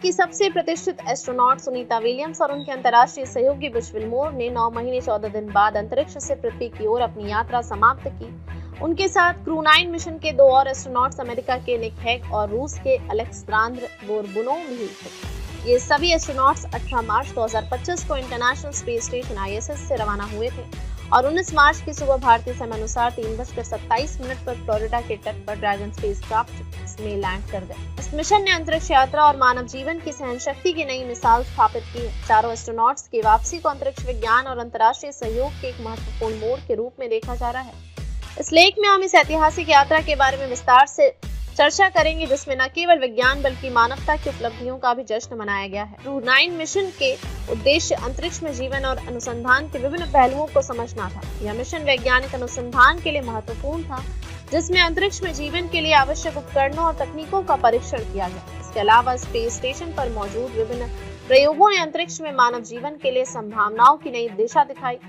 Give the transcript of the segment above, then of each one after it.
की सबसे प्रतिष्ठित एस्ट्रोनॉट सुनीता विलियम्स और उनके अंतर्राष्ट्रीय सहयोगी बुश विल्मोर ने 9 महीने 14 दिन बाद अंतरिक्ष से पृथ्वी की ओर अपनी यात्रा समाप्त की। उनके साथ क्रू 9 मिशन के 2 और एस्ट्रोनॉट्स अमेरिका के निक हेग और रूस के अलेक्सांद्र गोरबुनोव भी थे। ये सभी एस्ट्रोनॉट्स 18 मार्च 2025 को इंटरनेशनल स्पेस स्टेशन ISS से रवाना हुए थे और 19 मार्च की सुबह भारतीय समय अनुसार 3:27 पर फ्लोरिडा के तट पर ड्रैगन स्पेसक्राफ्ट में लैंड कर गए। इस मिशन ने अंतरिक्ष यात्रा और मानव जीवन की सहनशक्ति की नई मिसाल स्थापित की है। चारों एस्ट्रोनॉट्स की वापसी को अंतरिक्ष विज्ञान और अंतर्राष्ट्रीय सहयोग के एक महत्वपूर्ण मोड़ के रूप में देखा जा रहा है। इस लेख में हम इस ऐतिहासिक यात्रा के बारे में विस्तार से चर्चा करेंगे, जिसमें न केवल विज्ञान बल्कि मानवता की उपलब्धियों का भी जश्न मनाया गया है। क्रू 9 मिशन के उद्देश्य अंतरिक्ष में जीवन और अनुसंधान के विभिन्न पहलुओं को समझना था। यह मिशन वैज्ञानिक अनुसंधान के लिए महत्वपूर्ण था, जिसमें अंतरिक्ष में जीवन के लिए आवश्यक उपकरणों और तकनीकों का परीक्षण किया गया। इसके अलावा स्पेस स्टेशन पर मौजूद विभिन्न प्रयोगों ने अंतरिक्ष में मानव जीवन के लिए संभावनाओं की नई दिशा दिखाई।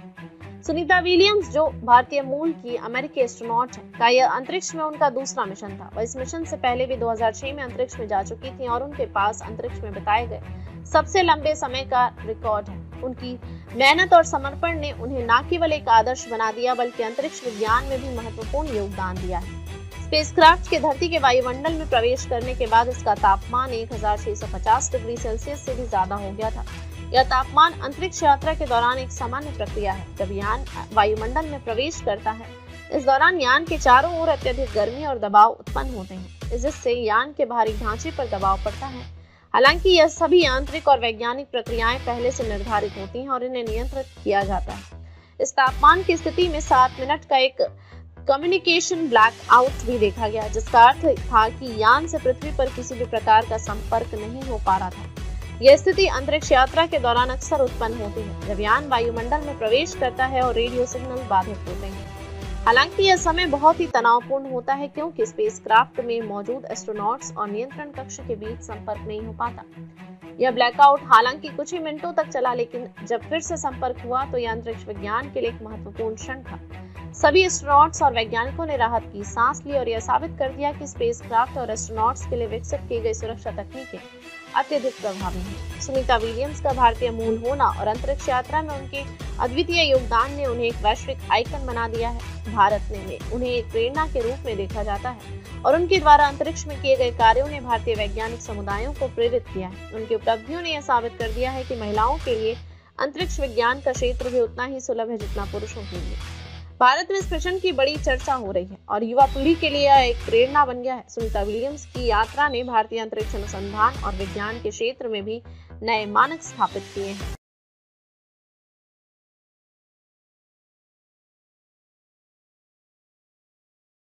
सुनीता विलियम्स, जो भारतीय मूल की अमेरिकी एस्ट्रोनॉट है, का यह अंतरिक्ष में उनका दूसरा मिशन था। वह इस मिशन से पहले भी 2006 में अंतरिक्ष में जा चुकी थी और उनके पास अंतरिक्ष में बिताए गए सबसे लंबे समय का रिकॉर्ड है। उनकी मेहनत और समर्पण ने उन्हें न केवल एक आदर्श बना दिया बल्कि अंतरिक्ष विज्ञान में भी महत्वपूर्ण योगदान दिया है। स्पेसक्राफ्ट के धरती के वायुमंडल में प्रवेश करने के बाद इसका तापमान 1650 डिग्री सेल्सियस से भी ज्यादा हो गया था। यह तापमान अंतरिक्ष यात्रा के दौरान एक सामान्य प्रक्रिया है। जब यान वायुमंडल में प्रवेश करता है, इस दौरान यान के चारों ओर अत्यधिक गर्मी और दबाव उत्पन्न होते हैं, जिससे यान के बाहरी ढांचे पर दबाव पड़ता है। हालांकि यह सभी यांत्रिक और वैज्ञानिक प्रक्रियाएं पहले से निर्धारित होती हैं और इन्हें नियंत्रित किया जाता है। इस तापमान की स्थिति में 7 मिनट का एक कम्युनिकेशन ब्लैक आउट भी देखा गया, जिसका अर्थ था कि यान से पृथ्वी पर किसी भी प्रकार का संपर्क नहीं हो पा रहा था। यह स्थिति अंतरिक्ष यात्रा के दौरान अक्सर उत्पन्न होती है, जब यान वायुमंडल में प्रवेश करता है और रेडियो सिग्नल बाधित होते हैं। हालांकि यह समय बहुत ही तनावपूर्ण होता है, क्योंकि स्पेसक्राफ्ट में मौजूद एस्ट्रोनॉट्स और नियंत्रण कक्ष के बीच संपर्क नहीं हो पाता। यह ब्लैकआउट हालांकि कुछ ही मिनटों तक चला, लेकिन जब फिर से संपर्क हुआ तो यह अंतरिक्ष विज्ञान के लिए एक महत्वपूर्ण क्षण था। सभी एस्ट्रोनॉट्स और वैज्ञानिकों ने राहत की सांस ली और यह साबित कर दिया कि स्पेसक्राफ्ट और एस्ट्रोनॉट्स के लिए विकसित की गई सुरक्षा तकनीकें अत्यधिक प्रभावी हैं। सुनीता विलियम्स का भारतीय मूल होना और अंतरिक्ष यात्रा में उनके अद्वितीय योगदान ने उन्हें एक वैश्विक आइकन बना दिया है। भारत में उन्हें एक प्रेरणा के रूप में देखा जाता है और उनके द्वारा अंतरिक्ष में किए गए कार्यों ने भारतीय वैज्ञानिक समुदायों को प्रेरित किया है। उनकी उपलब्धियों ने यह साबित कर दिया है कि महिलाओं के लिए अंतरिक्ष विज्ञान का क्षेत्र भी उतना ही सुलभ है जितना पुरुषों के लिए। भारत में इस मिशन की बड़ी चर्चा हो रही है और युवा पीढ़ी के लिए यह एक प्रेरणा बन गया है। सुनीता विलियम्स की यात्रा ने भारतीय अंतरिक्ष अनुसंधान और विज्ञान के क्षेत्र में भी नए मानक स्थापित किए हैं।